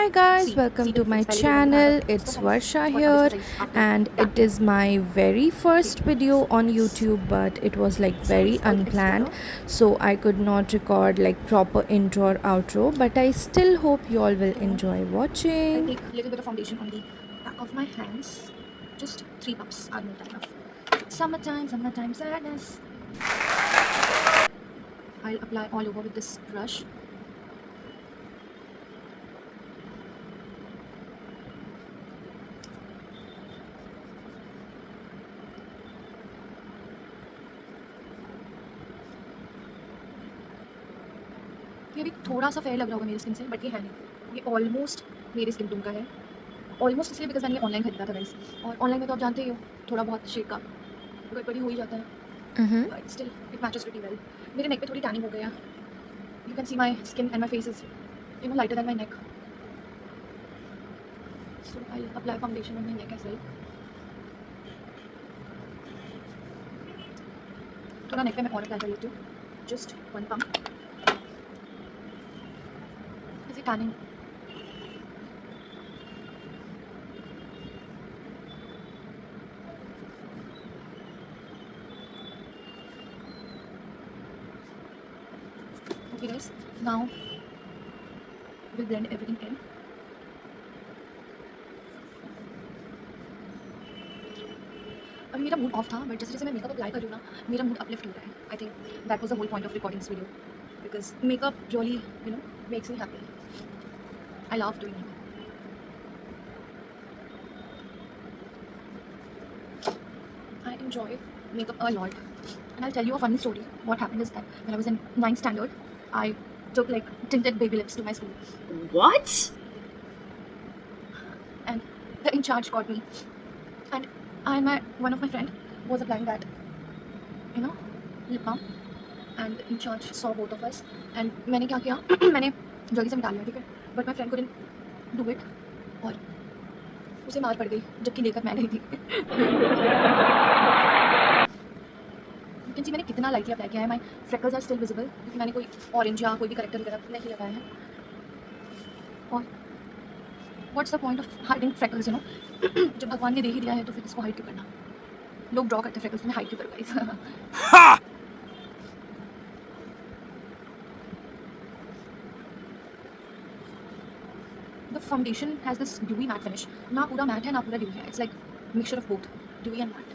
Hi guys, C welcome C to पे my पहले जो मैंने बनाया channel. था उसको It's मैंने Varsha बहुत here, डिस्क्रिप्टाइज after and it that is my very ठीक first है video on YouTube, but it was like so very start it unplanned, together so I could not record like proper intro or outro, but I still hope you all will तो enjoy I watching. Take little bit of foundation on the back of my hands just 3 pumps are more than enough summer time sadness I'll apply all over with this brush ये भी थोड़ा सा fair लग रहा होगा मेरी skin से but ये है नहीं ये ऑलमोस्ट मेरी स्किन टोन का है ऑलमोस्ट इसलिए बिकॉज मैंने ये ऑनलाइन खरीदा था गाइस और ऑनलाइन में तो आप जानते ही हो थोड़ा बहुत शेड का गड़बड़ी हो ही जाता है Mm-hmm. But still it matches pretty well मेरे नेक पे थोड़ी टैनिंग हो गया you can see my skin and my face is lighter than my neck so I apply foundation on my neck as well थोड़ा neck पे मैं और apply कर लेती हूँ just 1 pump is it tanning okay guys now we'll blend everything in अभी मेरा mood off था बट जैसे जैसे मैं मेकअप अप्लाई कर रही हूँ ना मेरा मूड अपलिफ्ट हो रहा है I think that was the whole point of recording this video because makeup really makes me happy I love doing I enjoy makeup a lot. And I'll tell you a funny story. What happened is that when I was in ninth standard, I took like tinted baby lips to my school. What? And the in charge caught me. And I and my one of my friend was applying that, you know, lip balm. And the in charge saw both of us. And मैंने क्या किया मैंने जल्दी से मिटा लिया ठीक है बट माई फ्रेंड को डिडंट डू इट और उसे मार पड़ गई जबकि लेकर मैं गई थी यू कैन सी मैंने कितना लाइटली अप्लाई किया है माई फ्रेकल्स आर स्टिल विजिबल क्योंकि मैंने कोई ऑरेंज या कोई भी करेक्टर वगैरह नहीं लगाया है और what's the point of hiding freckles जब भगवान ने दे ही दिया है तो फिर इसको हाइड क्यों करना लोग ड्रॉ करते फ्रेकल्स में हाइड क्यों करो guys Ha! The foundation has this dewy matte finish ना पूरा मैट है ना पूरा ड्यूई है it's like mixture of both dewy and matte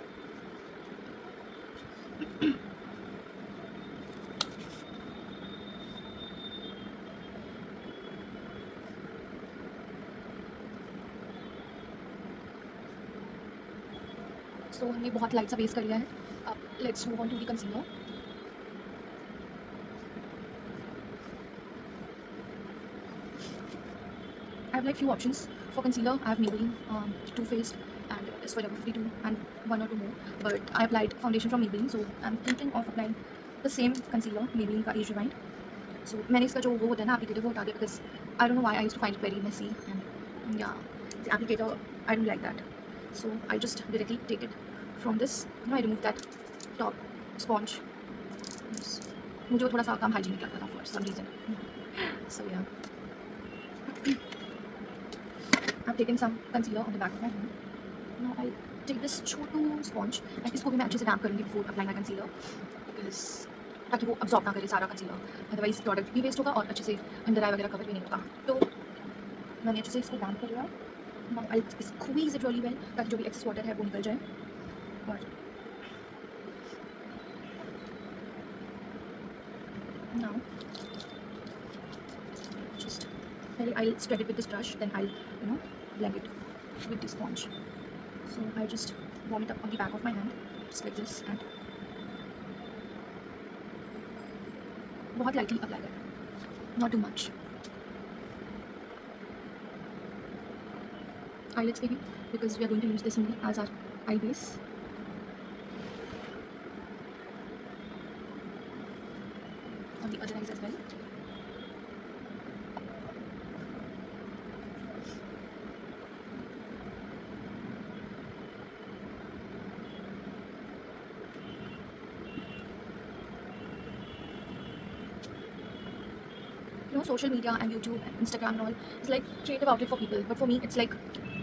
so हमने बहुत लाइट सा बेस कर लिया है अब let's move on to the concealer I have like few options for concealer. I have Maybelline, Too Faced, and it's Forever 52, and one or two more. But I applied foundation from Maybelline, so I'm thinking of applying the same concealer, Maybelline का Age Rewind. So मैंने इसका जो वो होता है ना applicator वो हटा दिया because I don't know why I used to find it very messy and yeah the applicator I don't like that. So I just directly take it from this. I remove that top sponge. Yes. मुझे वो थोड़ा सा कम hygienic लगता था for some reason. So yeah. I've taken some concealer on the back of my hand. Now I'll take this Chhotu sponge and इसको भी मैं अच्छे से डैम्प करूँगी before applying my concealer because ताकि वो absorb ना करे सारा concealer. Otherwise product भी waste होगा और अच्छे से अंडर आई वगैरह कवर भी नहीं होगा. तो मैंने अच्छे से इसको डैम्प कर लिया. Now I'll squeeze it really well ताकि जो भी excess water है वो निकल जाए. और now just पहले I'll spread it with this brush then I'll blend it with the sponge. So I just warm it up on the back of my hand just like this and बहुत lightly apply that, not too much. Eyelids maybe because we are going to use this only as our eye base. On the other eyes as well. social media and YouTube and Instagram and all is like creative outlet for people, but for me it's like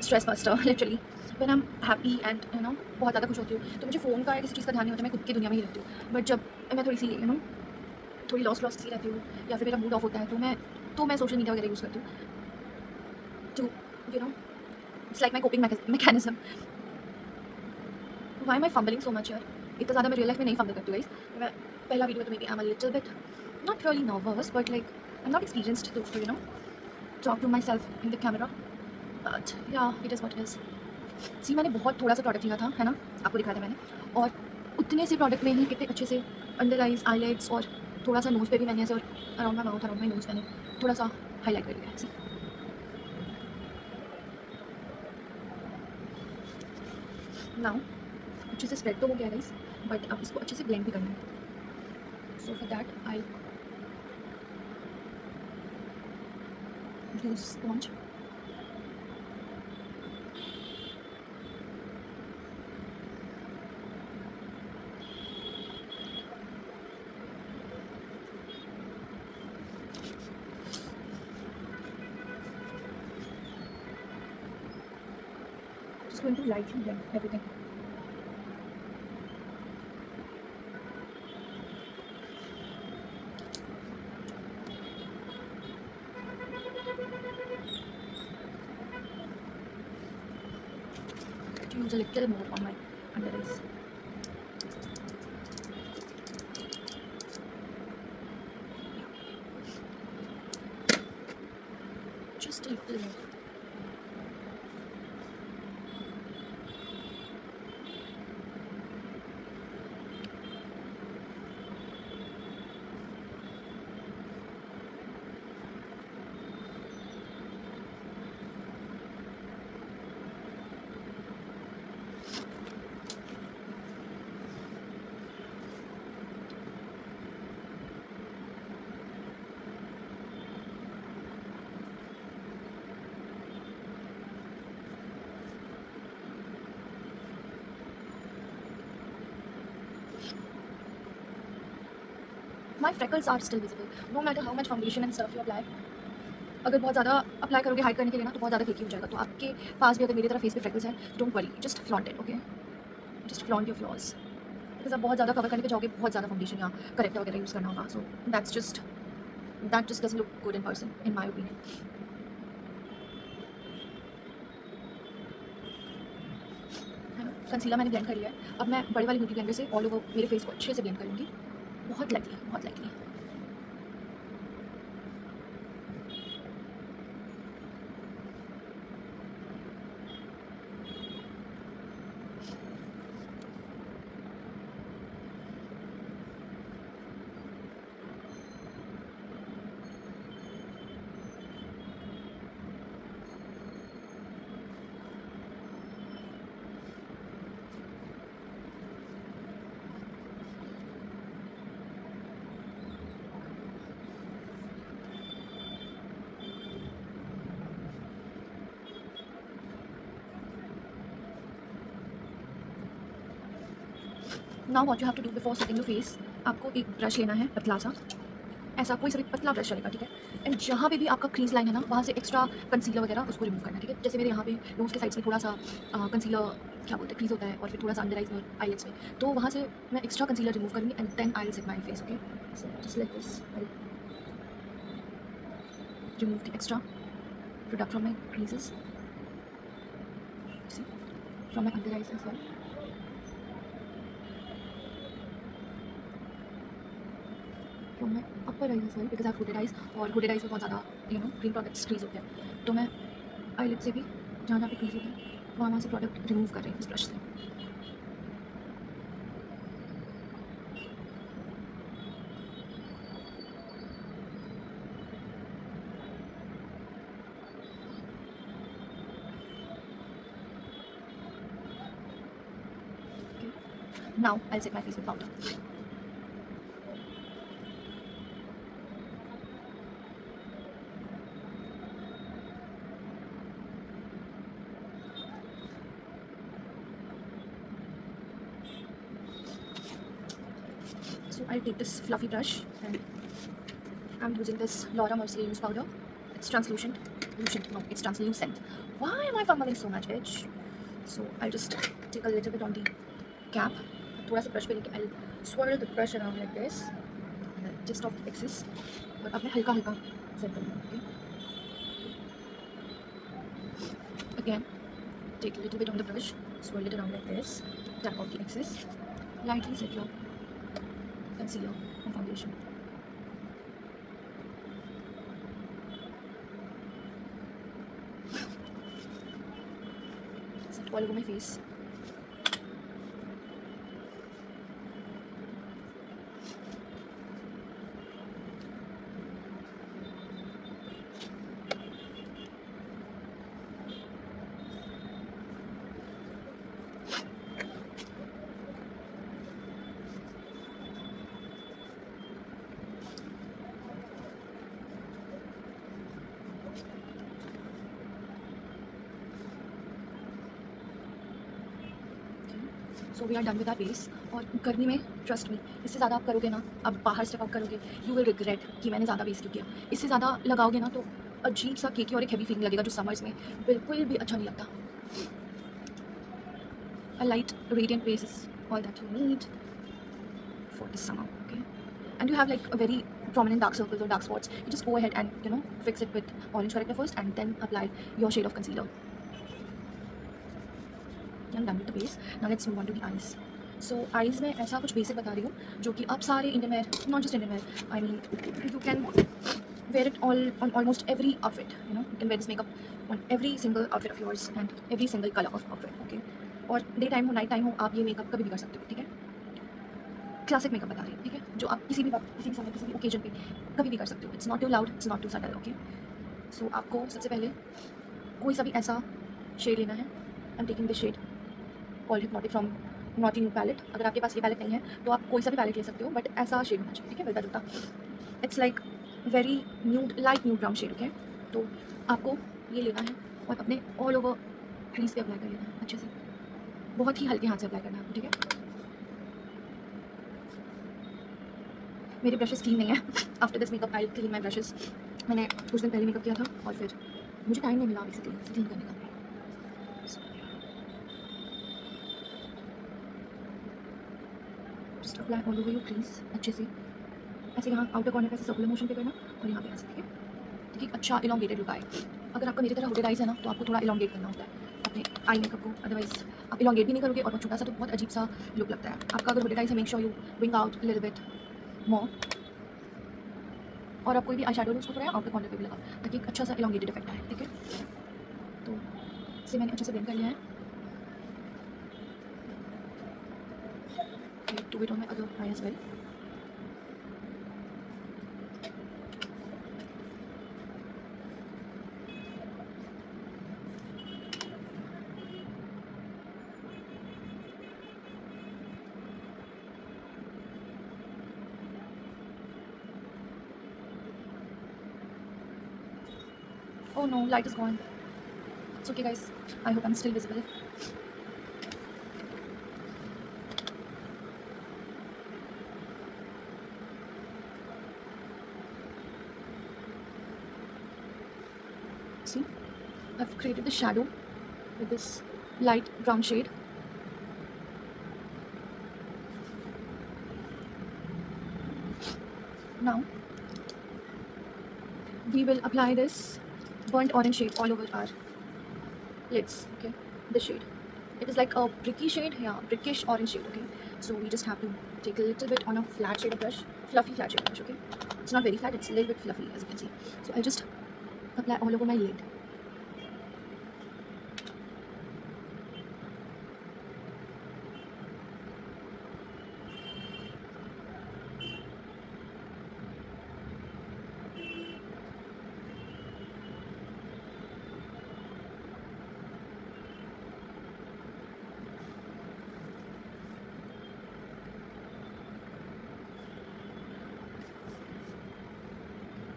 stress buster literally. When I'm happy and बहुत ज़्यादा खुश होती हूँ तो मुझे phone का या किसी चीज़ का ध्यान नहीं होता, मैं खुद की दुनिया में ही रहती हूँ. बट जब मैं थोड़ी सी थोड़ी लॉस्ट सी रहती हूँ या फिर मेरा मूड ऑफ होता है तो मैं सोशल मीडिया वगैरह यूज़ करती हूँ to it's like my coping mechanism. Why am I fumbling so much यार. इतना ज़्यादा मैं रियल लाइफ में नहीं फंबल करती हूँ गाइस. मैं पहला वीडियो तो maybe I am a little bit not really nervous, but like I'm not experienced to talk to myself in the camera. But yeah, it is what it is. सी मैंने बहुत थोड़ा सा product लिया था, है ना, आपको दिखाया था मैंने, और उतने से प्रोडक्ट में ही कितने अच्छे से अंडर आइज आईलाइट्स और थोड़ा सा नोज़ पे भी मैंने ऐसे, और around my mouth around my nose मैंने थोड़ा सा हाईलाइट कर लिया है. सी नाउ अच्छे से स्प्रेड तो हो गया गाइस, बट अब इसको अच्छे से ब्लेंड भी करना है. So for that I use sponge. Just going to lightly blend everything. To use a little more on my under eyes. Just a little more. My freckles are still visible no matter how much foundation and stuff you apply. अगर बहुत ज़्यादा apply करोगे hide करने के लिए ना तो बहुत ज़्यादा केकी हो जाएगा. तो आपके पास भी अगर मेरी तरह फेस पे फ्रेकल्स हैं, don't worry, just flaunt it, okay. Just flaunt your flaws. Because आप बहुत ज़्यादा कवर करने पे जाओगे, बहुत ज़्यादा फाउंडेशन या करेक्टर वगैरह यूज़ करना होगा. So that just doesn't look good in person in my opinion. है ना, कंसीलर मैंने ब्लेंड कर लिया है. अब मैं बड़े वाली ब्यूटी ब्लेंडर से ऑल ओवर मेरे फेस को अच्छे से ब्लेंड करूँगी. बहुत लाइटली, बहुत lightly. Now what you have to do before setting your face, आपको एक ब्रश लेना है पतला सा, ऐसा कोई सा भी पतला ब्रश चलेगा, ठीक है. एंड जहाँ पे भी आपका क्रीज लाइन है ना, वहाँ से एक्स्ट्रा कंसीलर वगैरह उसको रिमूव करना है, ठीक है. जैसे मेरे यहाँ पे नोज़ के साइड्स में थोड़ा सा कंसीलर क्या बोलते हैं क्रीज होता है, और फिर थोड़ा सा अंडर आइज में आईलेट्स में, तो वहाँ से मैं एक्स्ट्रा कंसीलर रिमूव करूँगी and then I will set my face, okay. So just like this I remove the extra product from my creases, from my under eyes as well. From my upper eyes as well because I have hooded eyes, और hooded eyes में बहुत ज़्यादा cream products crease होते हैं. तो मैं eyelid से भी जहाँ जहाँ पे क्रीज होते हैं वहाँ से प्रोडक्ट रिमूव कर रही हूँ इस ब्रश से. Now I'll set my face with powder. So I'll take this fluffy brush and I'm using this Laura Mercier loose powder. It's translucent. Lucent. No, it's translucent. Why am I fumbling so much, bitch? So I'll just take a little bit on the cap. थोड़ा सा brush पे लेके I'll swirl the brush around like this. And then just off the excess. और अब मैं हल्का हल्का set करूँगा. Okay. Again, take a little bit on the brush, swirl it around like this. Tap off the excess. Lightly set your concealer and foundation. Set all over my face. So we are done with our base. और गर्मी में trust me, इससे ज़्यादा आप करोगे ना, अब बाहर स्टेप आउट करोगे, यू विल रिग्रेट कि मैंने ज़्यादा बेस क्यों किया. इससे ज़्यादा लगाओगे ना तो अजीब सा केकी और एक हैवी फीलिंग लगेगा जो समर्स में बिल्कुल भी अच्छा नहीं लगता. A light radiant base is all that you need for this summer. Okay, and you have like a very prominent dark circles or dark spots, you just go ahead and fix it with orange corrector first and then apply your shade of concealer. I'm done with the base. Now let's move on to the eyes. So eyes में ऐसा कुछ basic बता रही हूँ जो कि आप सारे Indian wear, not just Indian wear, I mean you can wear it all on almost every outfit. You can wear this makeup on every single outfit of yours and every single color of outfit. Okay, और day time हो night time हो आप ये makeup कभी भी कर सकते हो. ठीक है, क्लासिक मेकअप बता रही हूँ. ठीक है, जो आप किसी भी वक्त किसी भी समय किसी भी ओकेजन पे कभी भी कर सकते हो. It's not too loud, it's not too subtle. Okay, so आपको सबसे पहले कोई सा भी ऐसा शेड लेना है. I am taking this shade called hypnotic from naughty nude palette. अगर आपके पास ये पैलेट नहीं है तो आप कोई सा भी पैलेट ले सकते हो, बट ऐसा शेड होना चाहिए. ठीक है, मिलता जुलता. It's like very nude, light nude brown shade. Okay, तो आपको ये लेना है और अपने ऑल ओवर क्रीज पे अप्लाई कर लेना है अच्छे से. बहुत ही हल्के हाथ से अप्लाई करना है आपको. ठीक है, मेरे ब्रशेस क्लीन नहीं है. After this makeup I clean my brushes. मैंने कुछ दिन पहले मेकअप किया था और फिर मुझे टाइम नहीं मिला बेसिकली क्लीन करने का. Just apply all over your crease अच्छे से. ऐसे यहाँ आउटर कॉर्नर पे ऐसे सर्कुलर मोशन पे करना और यहाँ पे ऐसे. ठीक है, ठीक है, अच्छा इलॉन्गेटेड लुक आए. अगर आपका मेरी तरह होटेड आइज है ना तो आपको थोड़ा इलॉन्गेट करना होता है अपने आई मेकअप को. अदरवाइज आप इलॉन्गेट भी नहीं करोगे और बहुत छोटा सा तो बहुत अजीब सा लुक लगता है आपका. अगर होटेड आइज है make sure you bring out little bit more. और आप कोई भी आई शेडो उसको थोड़ा आउटर कॉर्नर पे भी लगा ताकि एक अच्छा सा इलॉन्गेटेड इफेक्ट आए. ठीक है, तो इसे मैंने अच्छे से ब्लेंड कर लिया है. Do it on my other eye as well. Oh no, light is gone. It's okay guys, I hope I'm still visible. See, I've created the shadow with this light brown shade. Now we will apply this burnt orange shade all over our lids. Okay, this shade, it is like a bricky shade. Yeah, brickish orange shade. Okay, so we just have to take a little bit on a flat shade brush, fluffy flat shade brush. Okay, it's not very flat, it's a little bit fluffy as you can see. So I just apply all over my lid.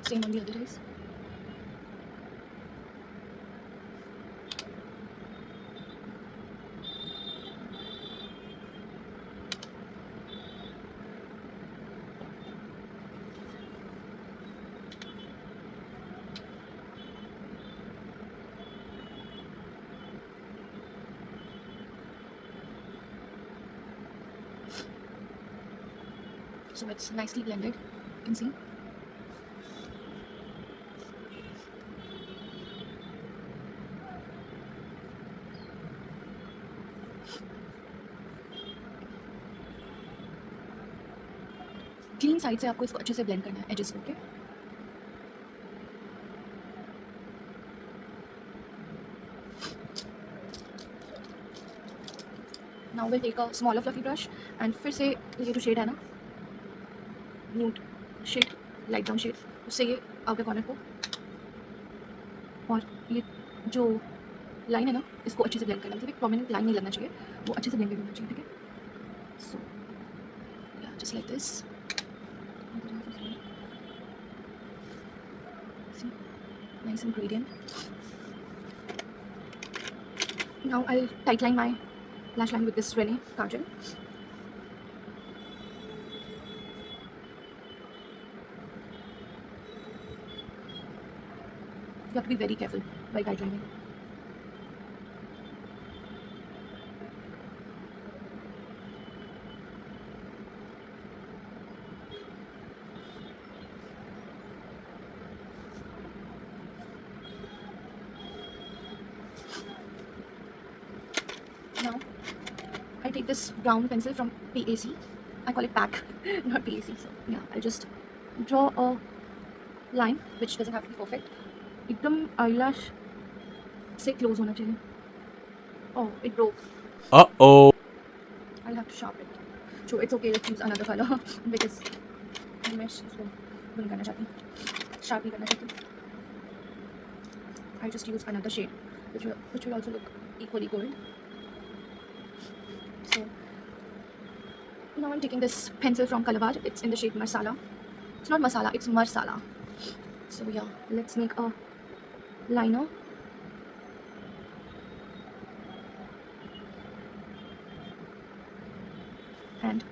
Same on the other eyes. So it's nicely blended, you can see. Clean side से आपको इसको अच्छे से blend करना है edges को, okay? Now will take a smaller fluffy brush and फिर से ये जो शेड है ना, nude shade, light brown shade, उससे ये आउटर कॉर्नर को और ये जो लाइन है ना, इसको अच्छे से ब्लेंड करना है। मतलब एक प्रोमिनेंट लाइन नहीं लगना चाहिए, वो अच्छे से ब्लेंडेड होना चाहिए, ठीक है? सो या just like this. See, nice and gradient. Now I'll tightline my lash line with this Rene Kajal. You have to be very careful by guidelining. Now I take this brown pencil from PAC. I call it PAC, not PAC. So yeah, I'll just draw a line which doesn't have to be perfect. एकदम eyelash से close होना चाहिए. Oh, it broke. Uh-oh. I'll have to sharpen it. So it's okay. Let's use another color because मैं इसको नहीं करना चाहती, sharp नहीं करना चाहती. I'll just use another shade, which will also look equally good. So now I'm taking this pencil from Colorbar. It's in the shade Marsala. It's not Masala, it's Marsala. So yeah, let's make a liner. And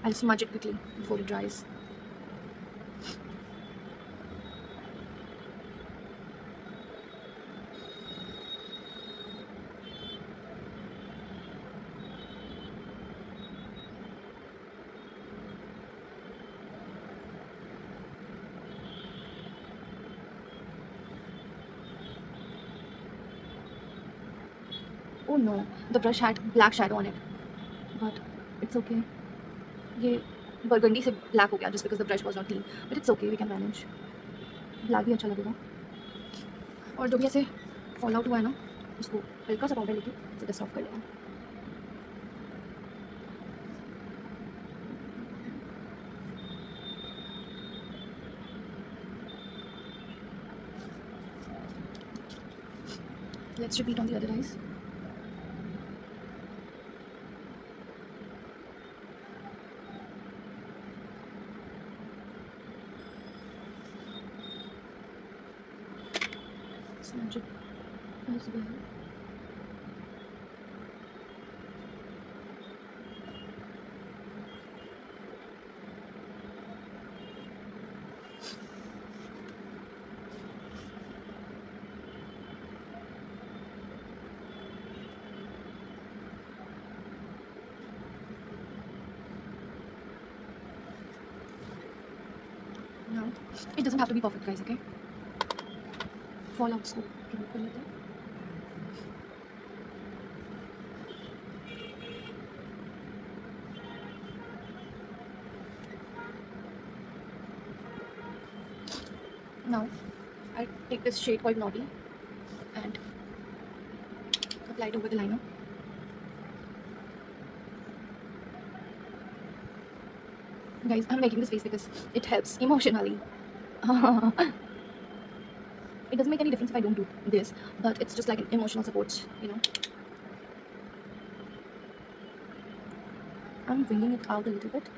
I'll smudge it quickly before it dries. Oh no, the brush had black shadow on it, but it's okay. ये burgundy से black हो गया just because the brush was not clean, but it's okay, we can manage. Black भी अच्छा लगेगा. और जो भी ऐसे fall out हुआ है ना, उसको हल्का सा पाउडर लेके इसे डस्ट ऑफ कर लेना. Let's repeat on the other eyes. Smudge it as well. Now, it doesn't have to be perfect, guys, okay? Fallouts को remove कर लेते हैं. Now, I take this shade called Naughty and apply it over the liner. Guys, I'm making this face because it helps emotionally. It doesn't make any difference if I don't do this, but it's just like an emotional support, you know. I'm bringing it out a little bit.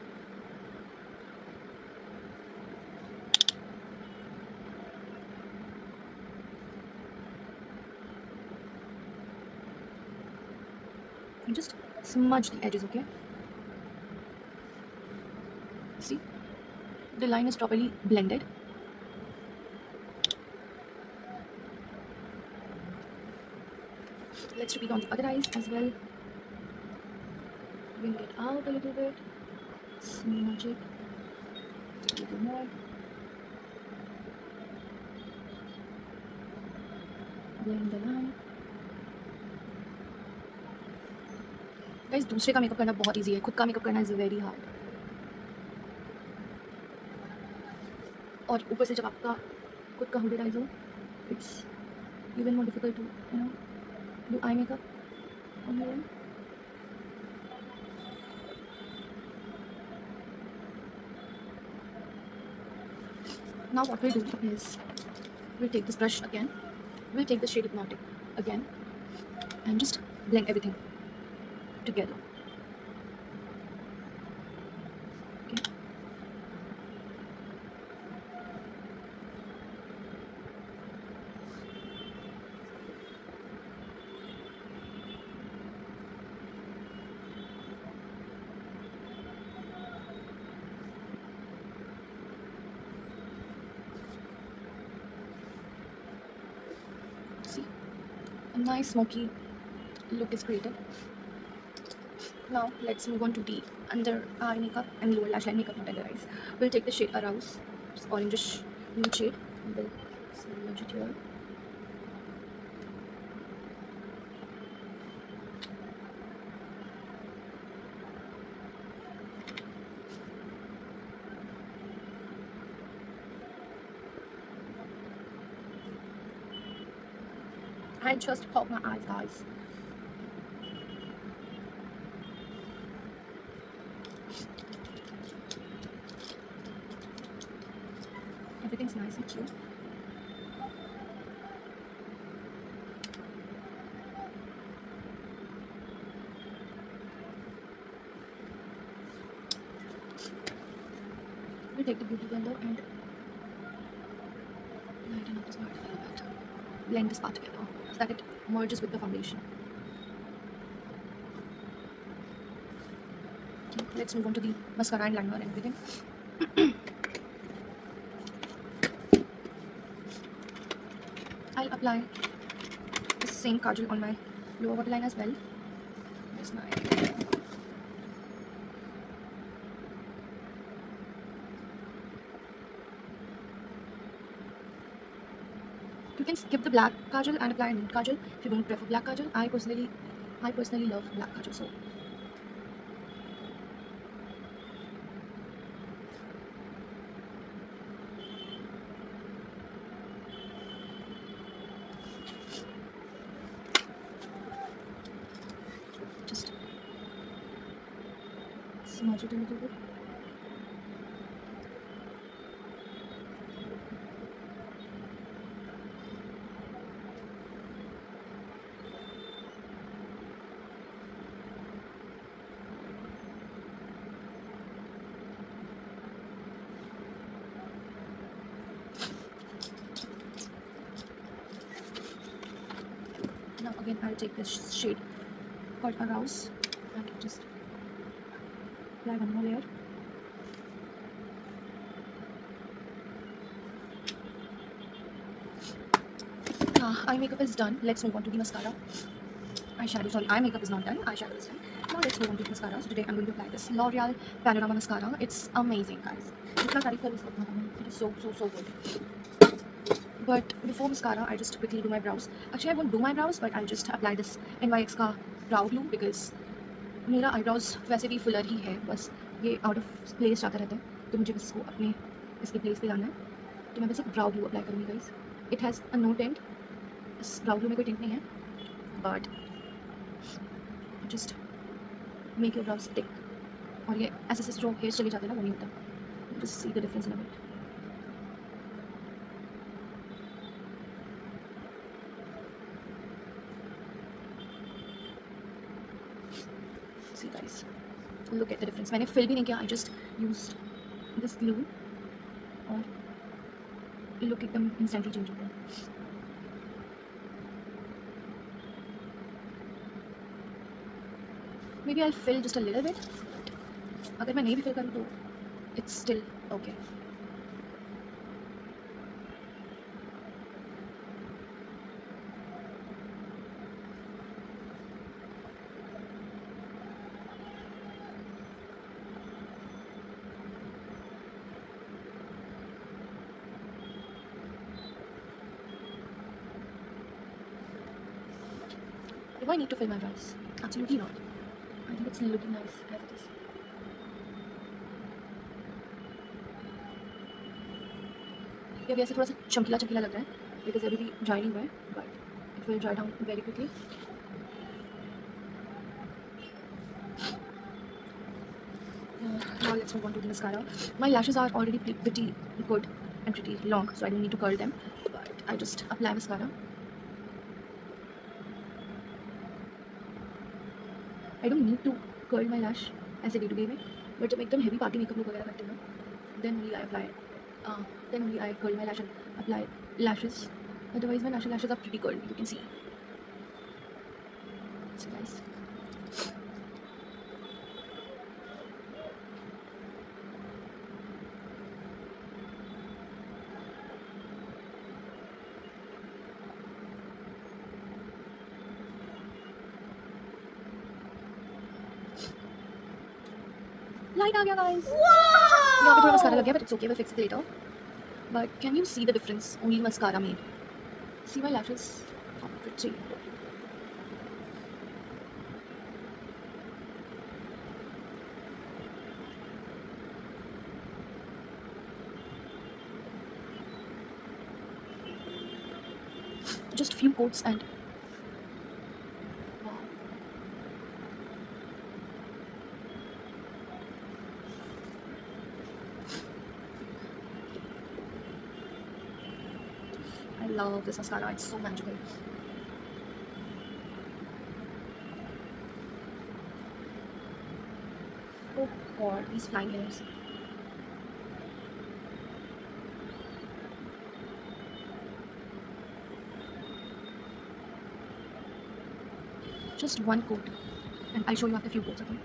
And just smudge the edges, okay? See? The line is properly blended. Let's repeat on the other eyes as well. Bring it out a little bit. Smudge it a little more. Blend the line. Guys दूसरे का makeup करना बहुत easy है, खुद का makeup करना is very hard. और ऊपर से जब आपका खुद का हुडेड आइज हो, it's even more difficult to do eye makeup on your own. Now what we'll do is we'll take this brush again, we'll take the shade Hypnotic again and just blend everything together. Okay. See, a nice smoky look is created. Now let's move on to the under eye makeup and lower lash line makeup, not under eyes. We'll take the shade Arouse, just orangish nude shade, and we'll smudge it here. I just popped my eyes, guys. Everything's nice and cute. We'll take the beauty blender and lighten up this part a little bit. Blend this part together so that it merges with the foundation. Okay, let's move on to the mascara and liner and everything. I'll apply the same kajal on my lower waterline as well. There's my you can skip the black kajal and apply a nude kajal if you don't prefer black kajal. I personally love black kajal, so just smudge it a little bit. Now again I'll take this shade called Arouse and just apply one more layer. Eye makeup is done. Let's move on to the mascara. Eyeshadow, sorry, eye makeup is not done. Eyeshadow is done. Now let's move on to the mascara. So today I'm going to apply this L'Oreal Panorama Mascara. It's amazing, guys. जितना तारीफ करूँ उसका उतना कम है. It is so good. But before mascara, I just quickly do my brows. Actually, I won't do my brows, but I'll just apply this NYX का brow glue because मेरा eyebrows वैसे भी fuller ही है. बस ये out of place जाता रहता है. तो मुझे बस इसको अपने इसके place पे लाना है. तो मैं बस एक brow glue apply करूँगी, guys. It has a no tint. इस brow glue में कोई tint नहीं है. But just make your brows thick. और ये ऐसे जो hairs चले जाते हैं ना वो नहीं होता. Just see the difference in a bit. See guys, look at the difference. मैंने fill भी नहीं किया. I just used this glue और look एकदम instantly change हो गया. Maybe I'll fill just a little bit. अगर मैं नहीं भी fill करूँ तो it's still okay. Do I need to fill my brows? Absolutely not. I think it's looking nice as it is. ये अभी ऐसे थोड़ा सा चमकीला चमकीला लग रहा है बिकॉज अभी भी ड्राई नहीं हुआ है but it will dry down very quickly. Now let's move on to the mascara. My lashes are already pretty good and pretty long, so I don't need to curl them. But I just apply mascara. I don't need to curl my lash ऐसे day to day में, but जब एकदम heavy party makeup look वगैरह करते हैं ना, then only I curl my lash and apply lashes. Otherwise my lashes are pretty curly. You can see. So guys. Light आ गया guys. यहाँ पे थोड़ा mascara लग गया, but it's okay. We'll fix it later. But can you see the difference only mascara made? See my lashes? How pretty. Just few coats and wow. I love this mascara. It's so magical. Oh god, these flying hairs. Just one coat, and I'll show you after a few coats, okay?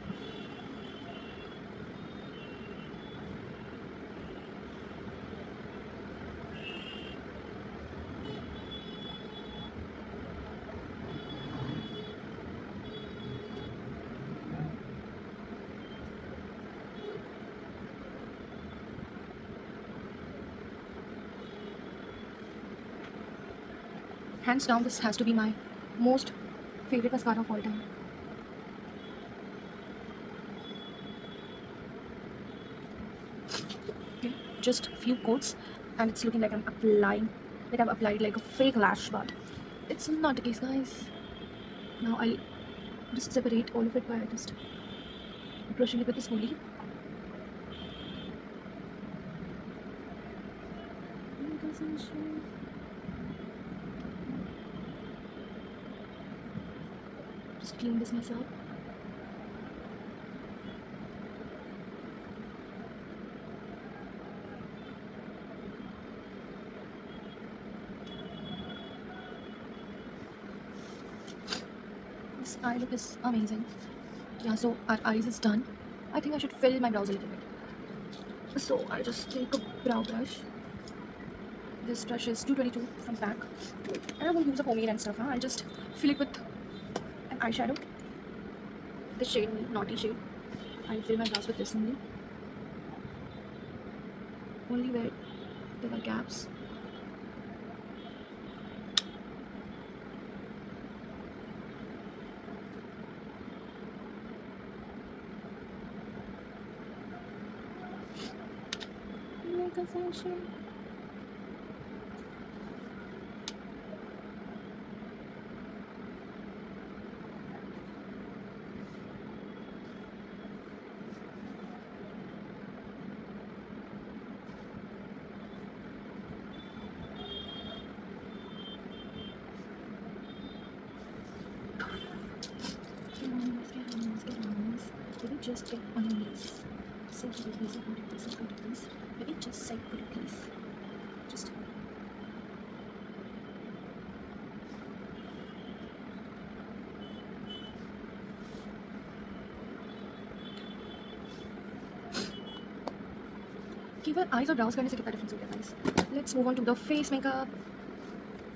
Hands down, this has to be my most favorite mascara of all time. Okay, just few coats, and it's looking like I've applied like a fake lash, but it's not the case, guys. Now I'll just separate all of it by just brushing it with the spoolie. Just clean this myself. This eye look is amazing. Yeah, so our eyes is done. I think I should fill my brows a little bit. So I'll just take a brow brush. This brush is 222 from PAC. And I won't use a pomade and stuff. I'll just fill it with an eyeshadow. This shade, naughty shade. I'll fill my brows with this only. Only where there are gaps. Make a sunshine. Maybe just get on your knees. Say pretty please, say pretty please, say pretty please. Maybe just say pretty please. Just केवल eyes और brows करने से कितना difference हो गया guys. Let's move on to the face makeup.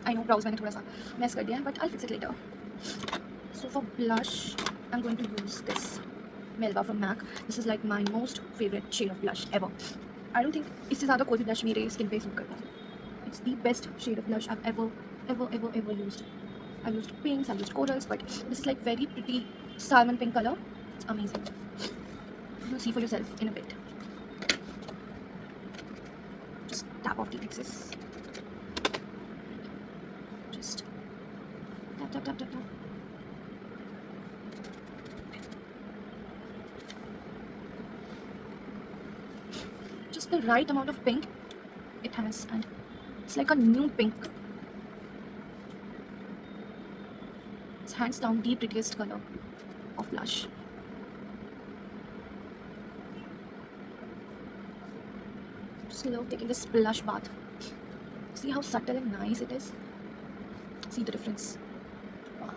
I know brows मैंने थोड़ा सा mess कर दिया है, but I'll fix it later. So for blush, I'm going to use this Melba from MAC. This is like my most favorite shade of blush ever. I don't think इससे ज़्यादा कोई भी blush मेरे skin पे suit करता है. It's the best shade of blush I've ever used. I've used pinks, I've used corals, but this is like very pretty salmon pink color. It's amazing. You'll see for yourself in a bit. Just tap off the excess. Just tap, tap, tap, tap, tap. Just the right amount of pink it has, and it's like a new pink. It's hands down the prettiest color of blush. Just love taking this blush bath. See how subtle and nice it is? See the difference. Wow.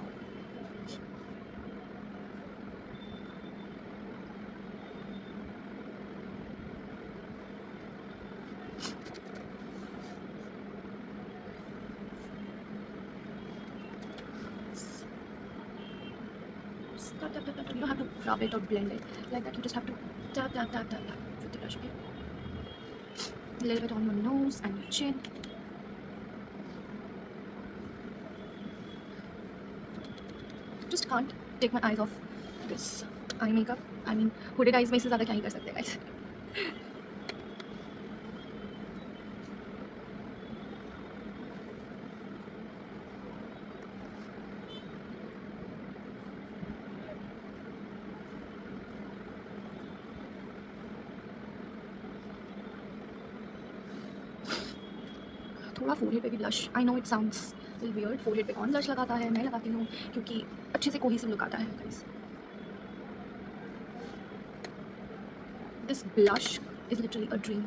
Just tap, tap, tap, tap, tap. You don't have to rub it or blend it like that. You just have to tap, tap, tap, tap, tap with the brush, okay? A little bit on your nose and your chin. Just can't take my eyes off this eye makeup. I mean, hooded eyes में इससे ज़्यादा क्या ही कर सकते हैं guys. थोड़ा forehead पे भी blush. I know it sounds little weird. Forehead पे कौन ब्लश लगाता है? मैं लगाती हूँ क्योंकि अच्छे से कोहेसिव लुक आता है guys. This blush is literally a dream.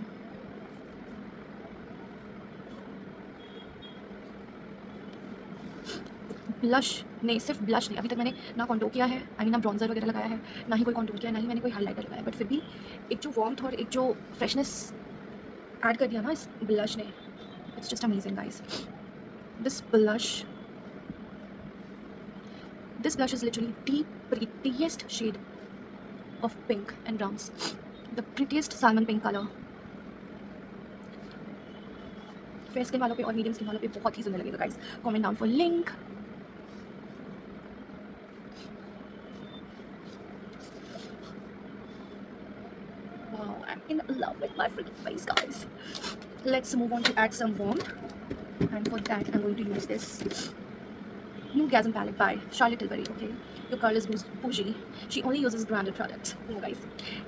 Blush ने सिर्फ ब्लश नहीं, अभी तक मैंने ना कॉन्टूर किया है, आई मीन ना ब्रॉन्जर वगैरह लगाया है, ना ही कोई कॉन्टूर किया है, ना ही मैंने कोई हाईलाइटर लगाया है, बट फिर भी एक जो वार्मथ और एक जो फ्रेशनेस ऐड कर दिया ना इस ब्लश ने, it's just amazing guys. This blush is literally the prettiest shade of pink and browns, the prettiest salmon pink colour. Fair skin वालों पे और मीडियम स्किन वालों पे बहुत ही सुंदर लगेगा guys. Comment down for link. Wow, I'm in love with my freaking face, guys. Let's move on to add some warmth, and for that I'm going to use this new Gasm palette by Charlotte Tilbury. Okay, your girl is bougie. She only uses branded products. No, guys,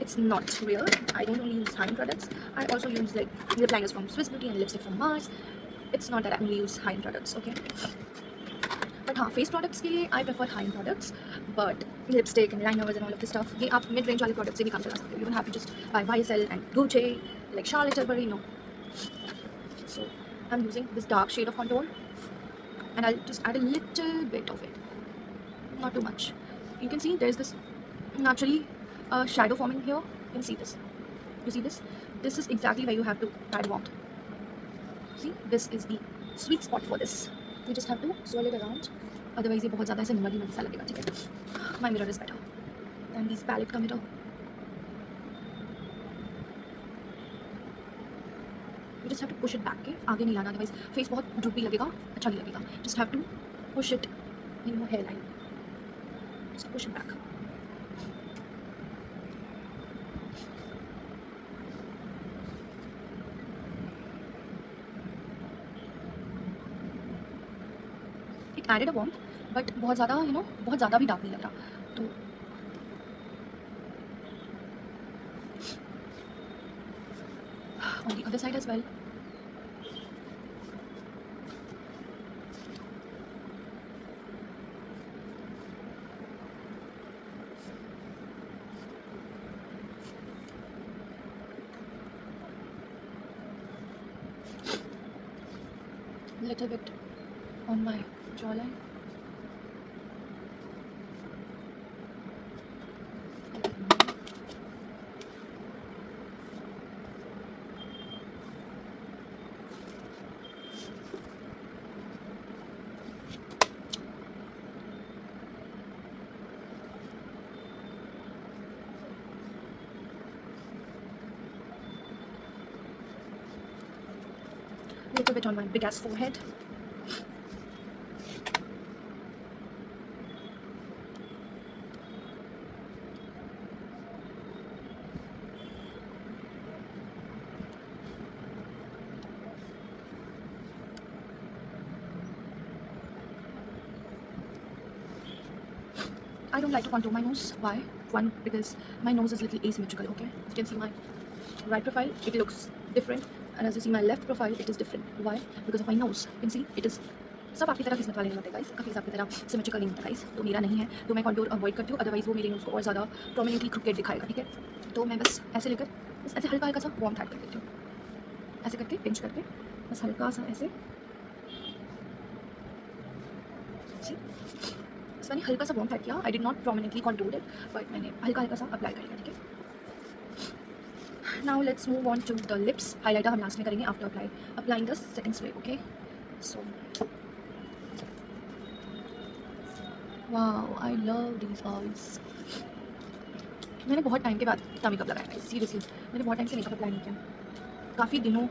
it's not real. I don't only use high-end products. I also use like lip liners from Swiss Beauty and lipstick from Mars. It's not that I only use high-end products. Okay, but हाँ, face products के लिए I prefer high products, but lipstick and liners and all of this stuff ये आप mid range वाले product से भी काम चला सकते हो. You don't have to just buy YSL and Gucci like Charlotte Tilbury, no. So I'm using this dark shade of contour and I'll just add a little bit of it, not too much. You can see there's this naturally shadow forming here. You can see this. You see this? This is exactly where you have to add warmth. See, this is the sweet spot for this. You just have to swirl it around. Otherwise ये बहुत ज़्यादा ऐसे मदी सा लगेगा. ठीक है. My mirror is better than this palette का mirror. You just have to push it back. के आगे नहीं लाना, otherwise face बहुत droopy लगेगा, अच्छा नहीं लगेगा. Just have to push it in your hairline. Just push it back. It added a warmth, but बहुत ज़्यादा बहुत ज़्यादा भी डार्क नहीं लग रहा. तो on the other side as well. Little bit on my jawline. Little bit on my big ass forehead. I don't like to contour my nose. Why? One, because my nose is a little asymmetrical, okay? You can see my right profile, it looks different, and as you see my left profile, it is different. Why? Because of my nose. You can see it is सब आपकी तरह किस्मत वाले नहीं होते guys, सबका face आपकी तरह सिमेट्रिकल नहीं होता गाइस, तो मेरा नहीं है, तो मैं कंटूर अवॉइड करती हूँ, अदरवाइज वो मेरे नोज को और ज़्यादा प्रोमिनेंटली क्रिकेट दिखाएगा, ठीक है? तो मैं बस ऐसे लेकर बस ऐसे हल्का हल्का सा वार्म ऐड कर देती हूँ, ऐसे करके पिंच करके बस हल्का सा ऐसे बस मैंने हल्का सा वार्म ऐड किया। I did not prominently contour it, but मैंने हल्का हल्का सा अप्लाई कर लिया, ठीक है? Now let's move on to the lips. Highlighter हम लास्ट में करेंगे after applying the setting spray, okay? So wow, I love these eyes. मैंने बहुत टाइम के बाद इतना मेकअप लगाया है, सीरियसली मैंने बहुत टाइम से मेकअप अप्लाई नहीं किया, काफ़ी दिनों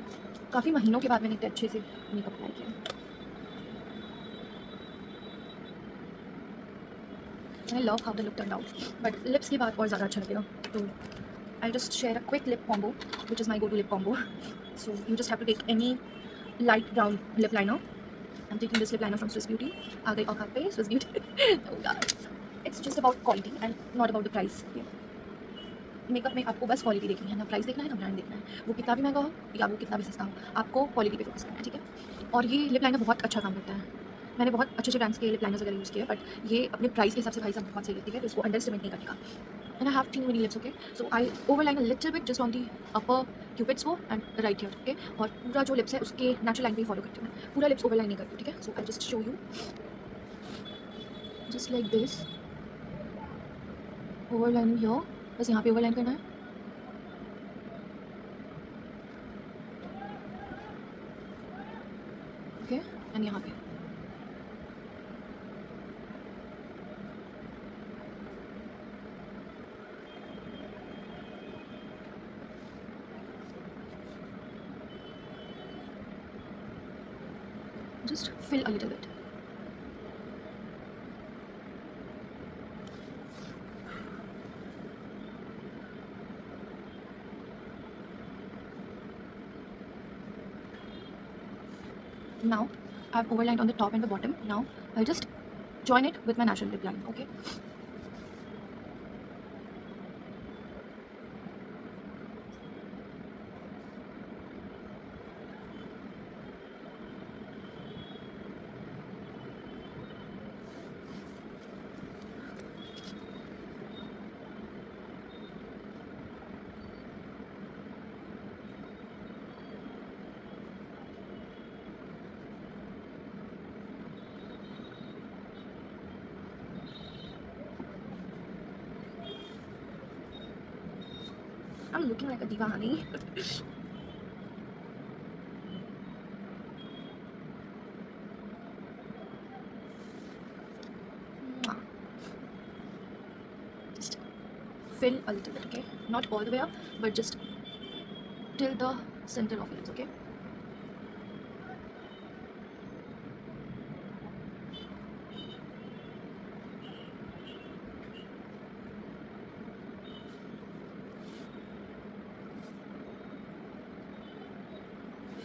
काफ़ी महीनों के बाद मैंने इतने अच्छे से मेकअप अप्लाई किया। I love how the look turn out, but lips के बाद और ज़्यादा अच्छा लगेगा, तो I'll just share a quick lip combo, which is my go-to lip combo. So you just have to take any light brown lip liner. I'm taking this lip liner from Swiss Beauty. आ गई औकात पे Swiss Beauty. Oh guys, it's just about quality and not about the price. Makeup में आपको बस quality देखनी है, ना price देखना है, ना ब्रांड देखना है, वो कितना भी महंगा हो या वो कितना भी सस्ता हो, आपको क्वालिटी पे फोकस करना है, ठीक है? और ये लिप लाइनर बहुत अच्छा काम करता है। मैंने बहुत अच्छे अच्छे ब्रांड्स के लिप लाइनर्स वगैरह यूज़ किए, बट ये अपने प्राइस के हिसाब से भाई साहब बहुत सही लगती है, तो इसको अंडर एस्टिमेट नहीं करने का। And I have teeny weeny lips, okay? So I overline a little bit just on the upper cupid's bow and right here, okay? और पूरा जो lips है उसके natural line पे ही follow करती हूँ मैं, पूरा lips overline नहीं करती हूँ, ठीक है? So I'll just show you, just like this, overlining here, बस यहाँ पे overline करना है, okay? And यहाँ पे just fill a little bit. Now I've overlined on the top and the bottom. Now I'll just join it with my natural lip line, okay? I'm looking like a diva, honey. Mwah. Just fill a little bit, okay? Not all the way up, but just till the center of your lips, okay?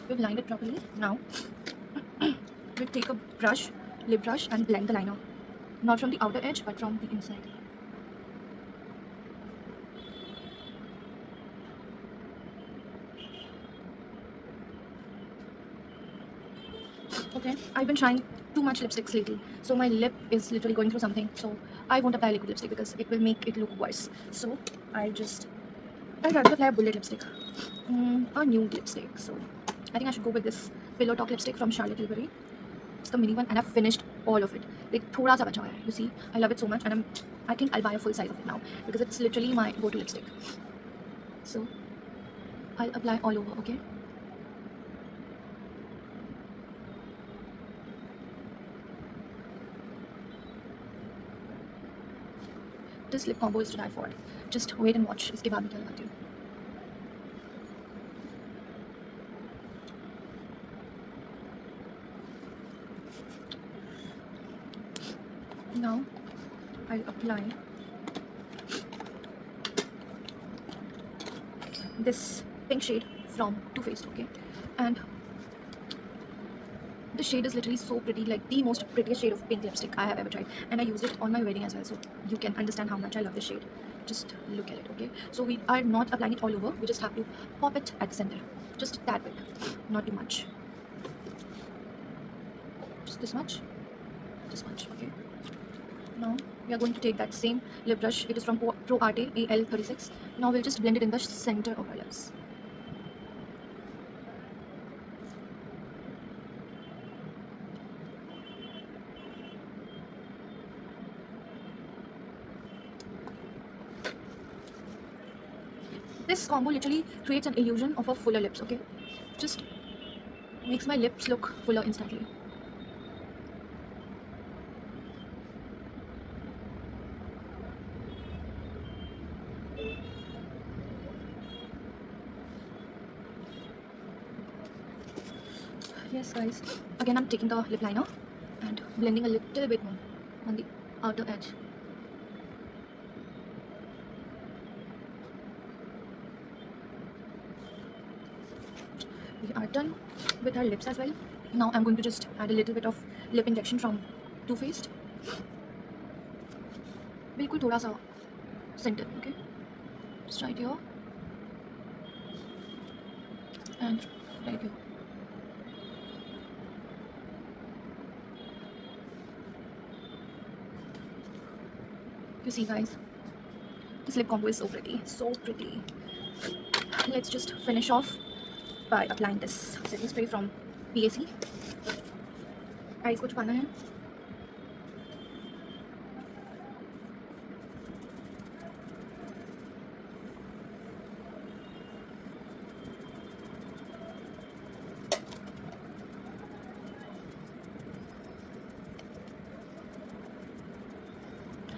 We've lined it properly. Now we'll take a brush, lip brush, and blend the liner. Not from the outer edge, but from the inside. Okay, I've been trying too much lipsticks lately, so my lip is literally going through something. So I won't apply liquid lipstick because it will make it look worse. So I'd rather apply a bullet lipstick, a nude lipstick. So I think I should go with this Pillow Talk lipstick from Charlotte Tilbury. It's the mini one, and I've finished all of it. Like thoda sa bacha hua hai. You see, I love it so much, and I think I'll buy a full size of it now because it's literally my go-to lipstick. So I'll apply all over, okay? This lip combo is to die for. Just wait and watch. इसके बाद मैं क्या लगाती हूँ. Now I'll apply this pink shade from Too Faced, okay? And The shade is literally so pretty, like the most prettiest shade of pink lipstick I have ever tried, and I used it on my wedding as well, so you can understand how much I love this shade. Just look at it, okay? So we are not applying it all over, we just have to pop it at the center, just that bit, not too much, just this much, okay? Now we are going to take that same lip brush, it is from Pro Arte AL36. Now we'll just blend it in the center of our lips. This combo literally creates an illusion of a fuller lips, okay? Just makes my lips look fuller instantly. Yes guys, again I'm taking the lip liner and blending a little bit more on the outer edge. We are done with our lips as well. Now I'm going to just add a little bit of lip injection from Too Faced. बिल्कुल थोड़ा सा center, okay? Just right here and right here. You see guys, this lip combo is so pretty, so pretty. Let's just finish off by applying this setting spray from PAC. Ice को छुपाना है.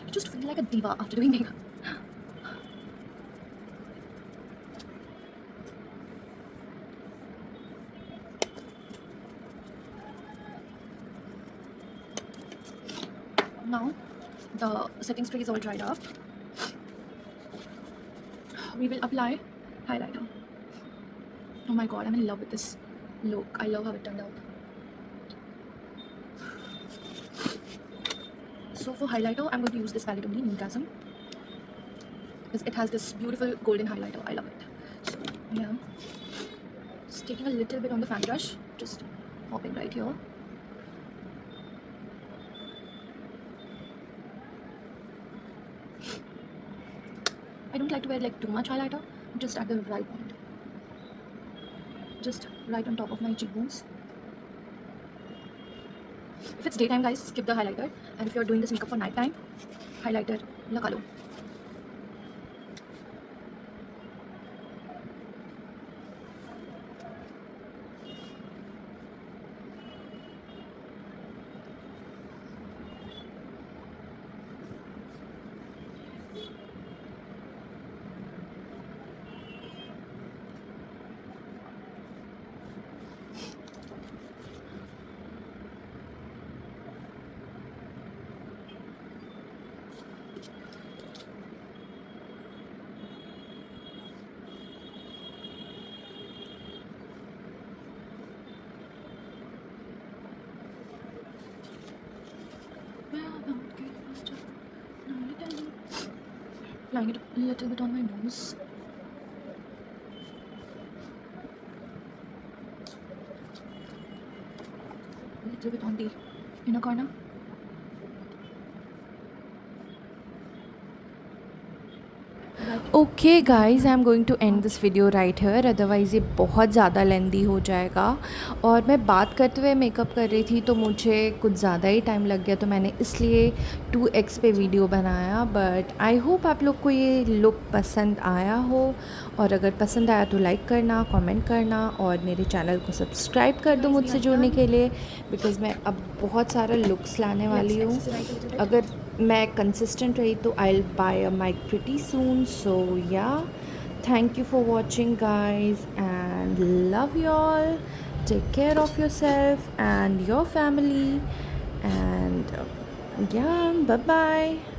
I just feel like a diva after doing makeup. Now the setting spray is all dried up. We will apply highlighter. Oh my god, I'm in love with this look. I love how it turned out. So for highlighter, I'm going to use this palette only, Newgasm, because it has this beautiful golden highlighter. I love it. So yeah, just taking a little bit on the fan brush, just popping right here. I don't like to wear like too much highlighter, just at the right point, just right on top of my cheekbones. If it's daytime guys, skip the highlighter, and if you're doing this makeup for night time, highlighter लगा लो. Applying it a little bit on my nose. A little bit on the inner corner. Okay guys, I am going to end this video right here, otherwise ये बहुत ज़्यादा लेंदी हो जाएगा. और मैं बात करते हुए मेकअप कर रही थी तो मुझे कुछ ज़्यादा ही टाइम लग गया, तो मैंने इसलिए 2x पे वीडियो बनाया. बट आई होप आप लोग को ये लुक पसंद आया हो, और अगर पसंद आया तो लाइक करना, कमेंट करना, और मेरे चैनल को सब्सक्राइब कर दो मुझसे जुड़ने के लिए, बिकॉज़ मैं अब बहुत सारा लुक्स लाने वाली हूँ. अगर मैं कंसिस्टेंट रही तो I will buy a mic pretty soon. So yeah, thank you for watching guys, and love you all. Take care of yourself and your family, and yeah, bye bye.